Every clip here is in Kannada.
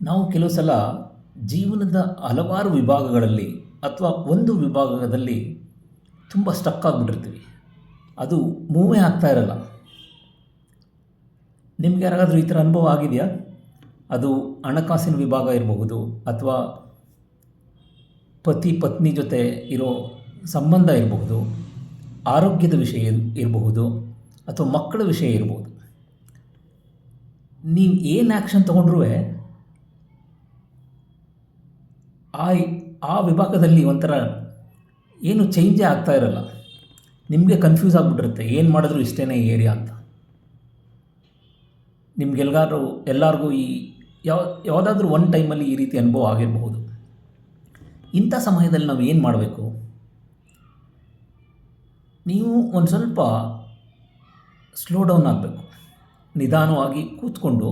ನಾವು ಕೆಲವು ಸಲ ಜೀವನದ ಹಲವಾರು ವಿಭಾಗಗಳಲ್ಲಿ ಅಥವಾ ಒಂದು ವಿಭಾಗದಲ್ಲಿ ತುಂಬ ಸ್ಟಕ್ ಆಗಿಬಿಟ್ಟಿರ್ತೀವಿ. ಅದು ಮೂವೇ ಆಗ್ತಾ ಇರಲ್ಲ. ನಿಮ್ಗೆ ಯಾರಿಗಾದ್ರೂ ಈ ಥರ ಅನುಭವ ಆಗಿದೆಯಾ? ಅದು ಹಣಕಾಸಿನ ವಿಭಾಗ ಇರಬಹುದು, ಅಥವಾ ಪತಿ ಪತ್ನಿ ಜೊತೆ ಇರೋ ಸಂಬಂಧ ಇರಬಹುದು, ಆರೋಗ್ಯದ ವಿಷಯ ಇರಬಹುದು, ಅಥವಾ ಮಕ್ಕಳ ವಿಷಯ ಇರಬಹುದು. ನೀವು ಏನು ಆ್ಯಕ್ಷನ್ ತೊಗೊಂಡ್ರೂ ಆ ಆ ವಿಭಾಗದಲ್ಲಿ ಒಂಥರ ಏನು ಚೇಂಜೇ ಆಗ್ತಾ ಇರಲ್ಲ. ನಿಮಗೆ ಕನ್ಫ್ಯೂಸ್ ಆಗಿಬಿಟ್ಟಿರುತ್ತೆ, ಏನು ಮಾಡಿದ್ರು ಇಷ್ಟೇ ಏರಿಯಾ ಅಂತ. ಎಲ್ಲರಿಗೂ ಯಾವುದಾದ್ರೂ ಒಂದು ಟೈಮಲ್ಲಿ ಈ ರೀತಿ ಅನುಭವ ಆಗಿರಬಹುದು. ಇಂಥ ಸಮಯದಲ್ಲಿ ನಾವು ಏನು ಮಾಡಬೇಕು? ನೀವು ಒಂದು ಸ್ವಲ್ಪ ಸ್ಲೋ ಡೌನ್ ಆಗಬೇಕು. ನಿಧಾನವಾಗಿ ಕೂತ್ಕೊಂಡು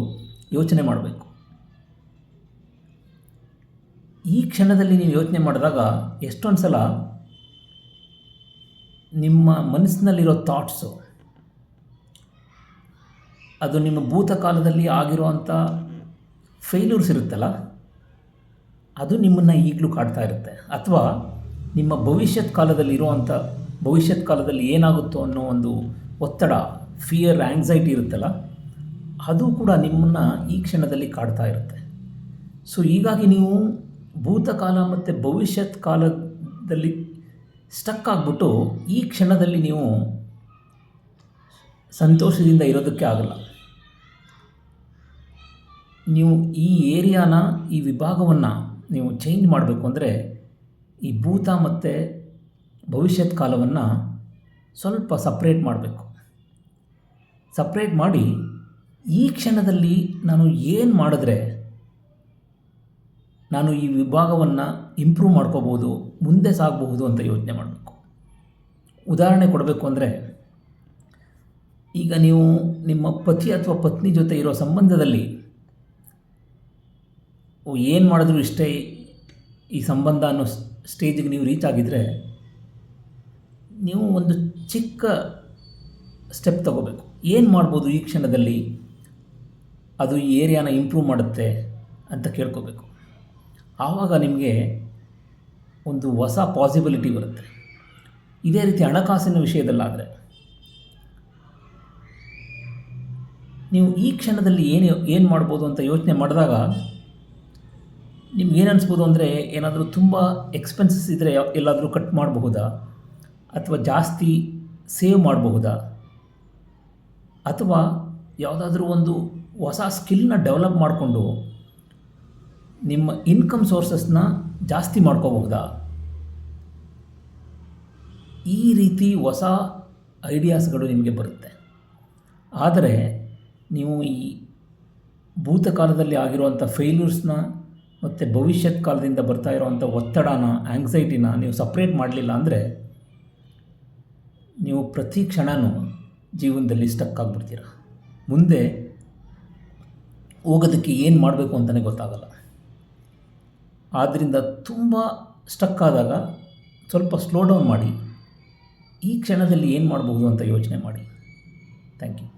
ಯೋಚನೆ ಮಾಡಬೇಕು. ಈ ಕ್ಷಣದಲ್ಲಿ ನೀವು ಯೋಚನೆ ಮಾಡಿದಾಗ ಎಷ್ಟೊಂದು ಸಲ ನಿಮ್ಮ ಮನಸ್ಸಿನಲ್ಲಿರೋ ಥಾಟ್ಸು, ಅದು ನಿಮ್ಮ ಭೂತಕಾಲದಲ್ಲಿ ಆಗಿರುವಂಥ ಫೇಲ್ಯೂರ್ಸ್ ಇರುತ್ತಲ್ಲ, ಅದು ನಿಮ್ಮನ್ನು ಈಗಲೂ ಕಾಡ್ತಾ ಇರುತ್ತೆ. ಅಥವಾ ನಿಮ್ಮ ಭವಿಷ್ಯತ್ ಕಾಲದಲ್ಲಿ ಏನಾಗುತ್ತೋ ಅನ್ನೋ ಒಂದು ಒತ್ತಡ, ಫಿಯರ್, ಆ್ಯಂಗ್ಸೈಟಿ ಇರುತ್ತಲ್ಲ, ಅದು ಕೂಡ ನಿಮ್ಮನ್ನು ಈ ಕ್ಷಣದಲ್ಲಿ ಕಾಡ್ತಾ ಇರುತ್ತೆ. ಸೊ ಹೀಗಾಗಿ ನೀವು ಭೂತಕಾಲ ಮತ್ತು ಭವಿಷ್ಯತ್ ಕಾಲದಲ್ಲಿ ಸ್ಟಕ್ ಆಗಿಬಿಟ್ಟು ಈ ಕ್ಷಣದಲ್ಲಿ ನೀವು ಸಂತೋಷದಿಂದ ಇರೋದಕ್ಕೆ ಆಗಲ್ಲ. ನೀವು ಈ ಏರಿಯಾನ, ಈ ವಿಭಾಗವನ್ನು ನೀವು ಚೇಂಜ್ ಮಾಡಬೇಕು ಅಂದರೆ ಈ ಭೂತ ಮತ್ತು ಭವಿಷ್ಯತ್ ಕಾಲವನ್ನು ಸ್ವಲ್ಪ ಸಪ್ರೇಟ್ ಮಾಡಬೇಕು. ಸಪ್ರೇಟ್ ಮಾಡಿ ಈ ಕ್ಷಣದಲ್ಲಿ ನಾನು ಏನು ಮಾಡಿದ್ರೆ ನಾನು ಈ ವಿಭಾಗವನ್ನು ಇಂಪ್ರೂವ್ ಮಾಡ್ಕೋಬೋದು, ಮುಂದೆ ಸಾಗಬಹುದು ಅಂತ ಯೋಚನೆ ಮಾಡಬೇಕು. ಉದಾಹರಣೆ ಕೊಡಬೇಕು ಅಂದರೆ, ಈಗ ನೀವು ನಿಮ್ಮ ಪತಿ ಅಥವಾ ಪತ್ನಿ ಜೊತೆ ಇರೋ ಸಂಬಂಧದಲ್ಲಿ ಏನು ಮಾಡಿದ್ರೂ ಇಷ್ಟೇ ಈ ಸಂಬಂಧ ಅನ್ನೋ ಸ್ಟೇಜಿಗೆ ನೀವು ರೀಚ್ ಆಗಿದ್ದರೆ, ನೀವು ಒಂದು ಚಿಕ್ಕ ಸ್ಟೆಪ್ ತಗೋಬೇಕು. ಏನು ಮಾಡ್ಬೋದು ಈ ಕ್ಷಣದಲ್ಲಿ, ಅದು ಈ ಏರಿಯಾನ ಇಂಪ್ರೂವ್ ಮಾಡುತ್ತೆ ಅಂತ ಕೇಳ್ಕೋಬೇಕು. ಆವಾಗ ನಿಮಗೆ ಒಂದು ಹೊಸ ಪಾಸಿಬಿಲಿಟಿ ಬರುತ್ತೆ. ಇದೇ ರೀತಿ ಹಣಕಾಸಿನ ವಿಷಯದಲ್ಲಾದರೆ, ನೀವು ಈ ಕ್ಷಣದಲ್ಲಿ ಏನು ಮಾಡ್ಬೋದು ಅಂತ ಯೋಚನೆ ಮಾಡಿದಾಗ ನಿಮ್ಗೇನು ಅನಿಸ್ಬೋದು ಅಂದರೆ, ಏನಾದರೂ ತುಂಬ ಎಕ್ಸ್ಪೆನ್ಸಸ್ ಇದ್ದರೆ ಎಲ್ಲಾದರೂ ಕಟ್ ಮಾಡಬಹುದಾ, ಅಥವಾ ಜಾಸ್ತಿ ಸೇವ್ ಮಾಡಬಹುದಾ, ಅಥವಾ ಯಾವುದಾದ್ರೂ ಒಂದು ಹೊಸ ಸ್ಕಿಲ್ನ ಡೆವಲಪ್ ಮಾಡಿಕೊಂಡು ನಿಮ್ಮ ಇನ್ಕಮ್ ಸೋರ್ಸಸ್ನ ಜಾಸ್ತಿ ಮಾಡ್ಕೋಬಹುದಾ. ಈ ರೀತಿ ಹೊಸ ಐಡಿಯಾಸ್ಗಳು ನಿಮಗೆ ಬರುತ್ತೆ. ಆದರೆ ನೀವು ಈ ಭೂತಕಾಲದಲ್ಲಿ ಆಗಿರುವಂಥ ಫೇಲ್ಯೂರ್ಸ್ನ ಮತ್ತು ಭವಿಷ್ಯತ್ ಕಾಲದಿಂದ ಬರ್ತಾ ಇರೋವಂಥ ಒತ್ತಡನ, ಆ್ಯಂಗ್ಸೈಟಿನ ನೀವು ಸಪ್ರೇಟ್ ಮಾಡಲಿಲ್ಲ ಅಂದರೆ ನೀವು ಪ್ರತಿ ಕ್ಷಣವೂ ಜೀವನದಲ್ಲಿ ಸ್ಟಕ್ ಆಗಿಬಿಡ್ತೀರ. ಮುಂದೆ ಹೋಗೋದಕ್ಕೆ ಏನು ಮಾಡಬೇಕು ಅಂತಲೇ ಗೊತ್ತಾಗಲ್ಲ. ಆದ್ದರಿಂದ ತುಂಬ ಸ್ಟಕ್ ಆದಾಗ ಸ್ವಲ್ಪ ಸ್ಲೋ ಡೌನ್ ಮಾಡಿ ಈ ಕ್ಷಣದಲ್ಲಿ ಏನು ಮಾಡಬಹುದು ಅಂತ ಯೋಚನೆ ಮಾಡಿ. Thank you.